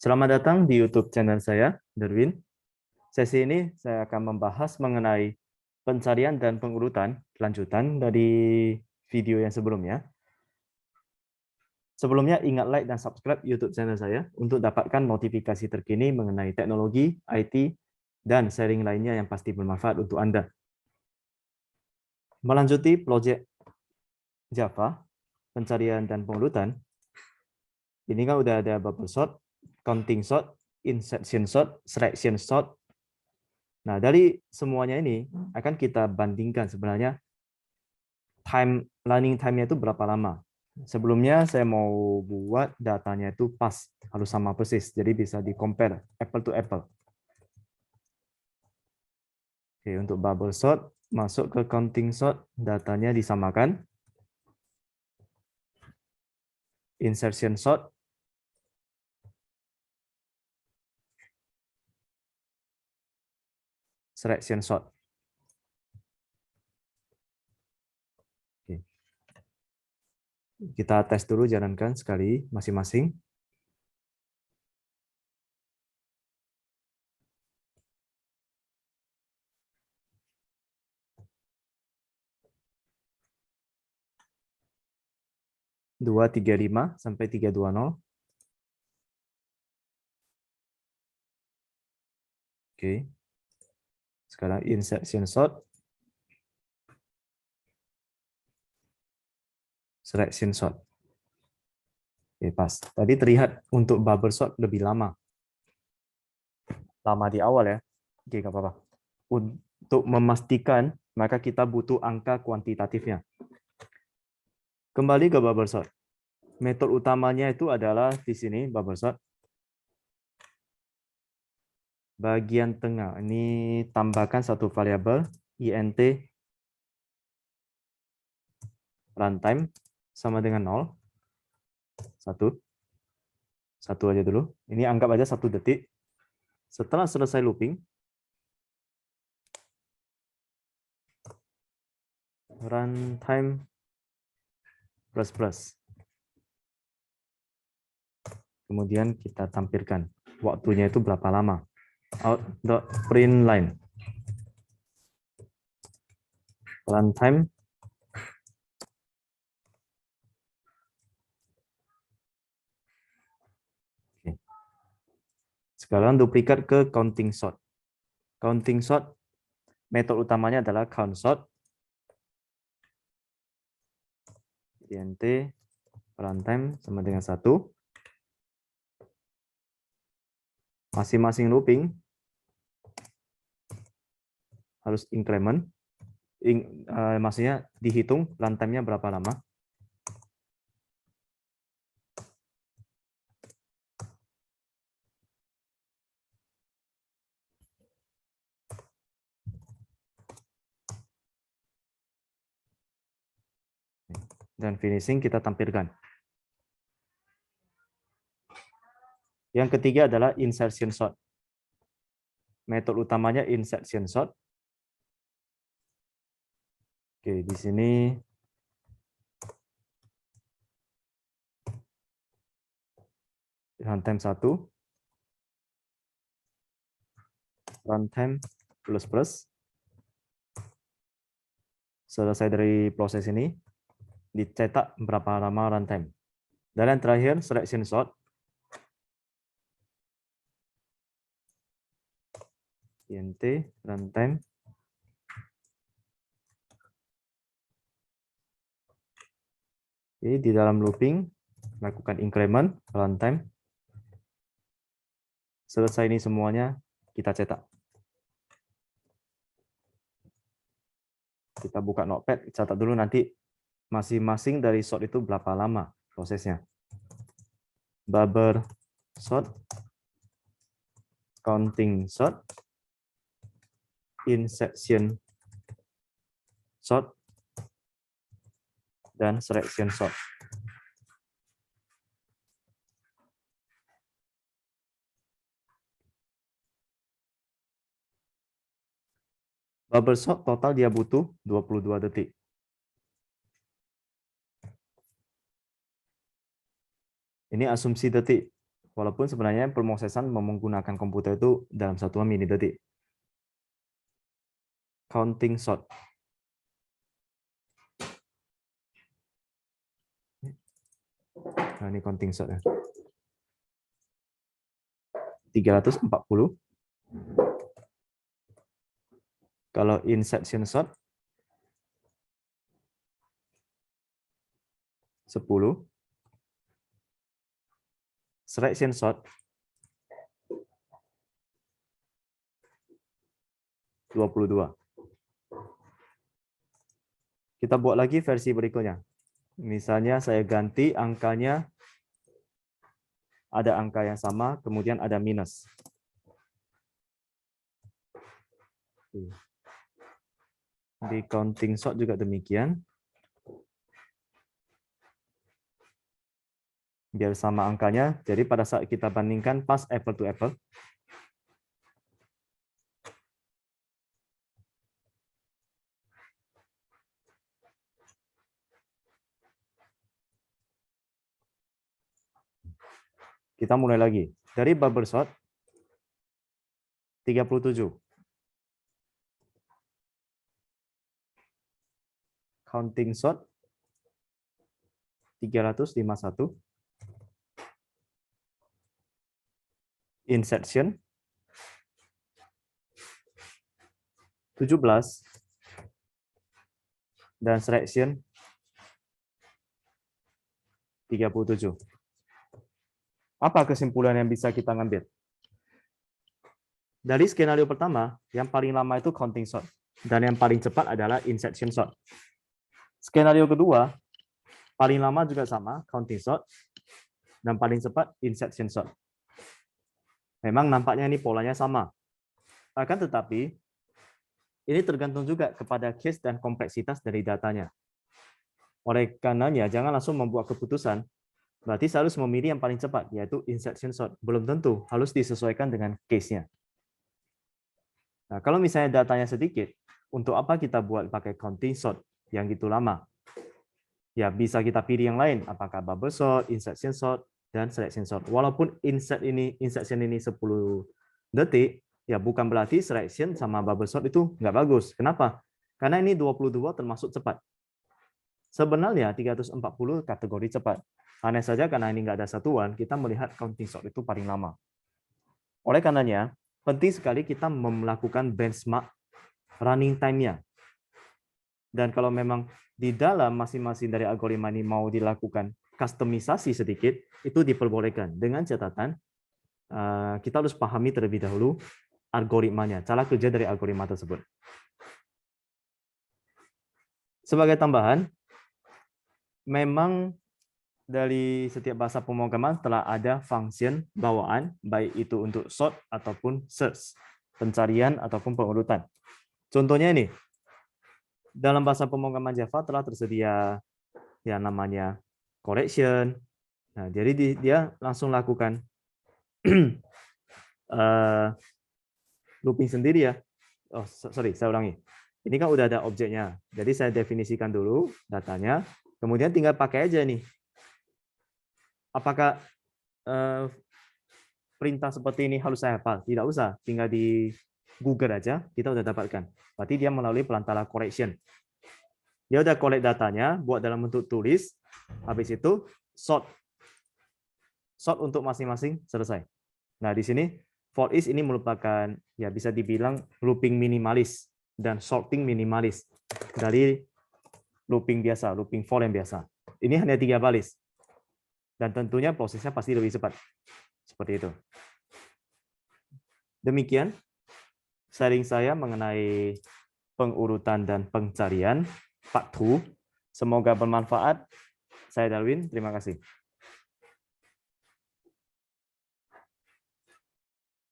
Selamat datang di YouTube channel saya, Derwin. Sesi ini saya akan membahas mengenai pencarian dan pengurutan lanjutan dari video yang sebelumnya. Sebelumnya ingat like dan subscribe YouTube channel saya untuk dapatkan notifikasi terkini mengenai teknologi, IT, dan sharing lainnya yang pasti bermanfaat untuk Anda. Melanjuti proyek Java, pencarian dan pengurutan, ini kan udah ada bubble sort, counting sort, insertion sort, selection sort. Nah, dari semuanya ini akan kita bandingkan sebenarnya learning time-nya itu berapa lama. Sebelumnya saya mau buat datanya itu pas, harus sama persis. Jadi bisa di-compare apple to apple. Oke, untuk bubble sort, masuk ke counting sort, datanya disamakan. Insertion sort, selection sort. Oke. Kita tes dulu, jalankan sekali masing-masing. Dua tiga lima sampai 320. Oke. Sekarang insertion sort, selection sort. Oke, pas. Tadi terlihat untuk bubble sort lebih lama. Lama di awal ya. Oke, nggak apa-apa. Untuk memastikan, maka kita butuh angka kuantitatifnya. Kembali ke bubble sort. Metode utamanya itu adalah di sini bubble sort. Bagian tengah, ini tambahkan satu variabel int runtime sama dengan 0. Satu aja dulu. Ini anggap aja 1 detik. Setelah selesai looping, runtime plus. Kemudian kita tampilkan waktunya itu berapa lama. Out.print line. Runtime Sekarang duplikat ke counting sort. Counting sort, metode utamanya adalah count sort. int runtime sama dengan 1. Masing-masing looping harus increment. Maksudnya dihitung runtime-nya berapa lama. Dan finishing kita tampilkan. Yang ketiga adalah insertion sort. Metode utamanya insertion sort. Oke, di sini runtime 1. Runtime plus. Selesai dari proses ini, dicetak berapa lama runtime. Dan yang terakhir, selection sort. int runtime di dalam looping lakukan increment runtime. Selesai ini semuanya kita cetak. Kita buka notepad, catat dulu nanti masing-masing dari sort itu berapa lama prosesnya. Bubble sort, counting sort, insertion sort, dan selection sort. Bubble sort total dia butuh 22 detik. Ini asumsi detik. Walaupun sebenarnya pemrosesan menggunakan komputer itu dalam satuan mili detik. Counting sort. Nah, ini counting sort ya. 340. Kalau insertion sort 10. Selection sort 22. Kita buat lagi versi berikutnya. Misalnya saya ganti angkanya, ada angka yang sama, kemudian ada minus. Di counting sort juga demikian. Biar sama angkanya, jadi pada saat kita bandingkan pas apple to apple, kita mulai lagi. Dari bubble sort, 37. Counting sort, 351. Insertion, 17. Dan selection, 37. Apa kesimpulan yang bisa kita ngambil? Dari skenario pertama, yang paling lama itu counting sort. Dan yang paling cepat adalah insertion sort. Skenario kedua, paling lama juga sama, counting sort. Dan paling cepat, insertion sort. Memang nampaknya ini polanya sama. Akan tetapi, ini tergantung juga kepada case dan kompleksitas dari datanya. Oleh karenanya, jangan langsung membuat keputusan. Berarti saya harus memilih yang paling cepat, yaitu insertion sort. Belum tentu, harus disesuaikan dengan case-nya. Nah, kalau misalnya datanya sedikit, untuk apa kita buat pakai counting sort yang gitu lama? Ya, bisa kita pilih yang lain, apakah bubble sort, insertion sort, dan selection sort. Walaupun insertion ini 10 detik, ya bukan berarti selection sama bubble sort itu nggak bagus. Kenapa? Karena ini 22 termasuk cepat. Sebenarnya 340 kategori cepat. Hanya saja karena ini nggak ada satuan, kita melihat counting sort itu paling lama. Oleh karenanya, penting sekali kita melakukan benchmark running time-nya. Dan kalau memang di dalam masing-masing dari algoritma ini mau dilakukan kustomisasi sedikit, itu diperbolehkan. Dengan catatan, kita harus pahami terlebih dahulu algoritmanya, cara kerja dari algoritma tersebut. Sebagai tambahan, memang dari setiap bahasa pemrograman telah ada function bawaan, baik itu untuk sort ataupun search, pencarian ataupun pengurutan. Contohnya ini, dalam bahasa pemrograman Java telah tersedia yang namanya correction. Nah, jadi dia langsung lakukan looping sendiri ya. Oh, sorry, saya ulangi. Ini kan udah ada objeknya. Jadi saya definisikan dulu datanya, kemudian tinggal pakai aja nih. Apakah perintah seperti ini harus saya hafal? Tidak usah, tinggal di Google aja, kita udah dapatkan. Berarti dia melalui perantara correction. Dia udah collect datanya, buat dalam bentuk tulis, habis itu sort. Sort untuk masing-masing selesai. Nah, di sini for each ini merupakan, ya bisa dibilang looping minimalis dan sorting minimalis dari looping biasa, looping for yang biasa. Ini hanya 3 baris. Dan tentunya prosesnya pasti lebih cepat. Seperti itu. Demikian sharing saya mengenai pengurutan dan pencarian part 2. Semoga bermanfaat. Saya Darwin, terima kasih.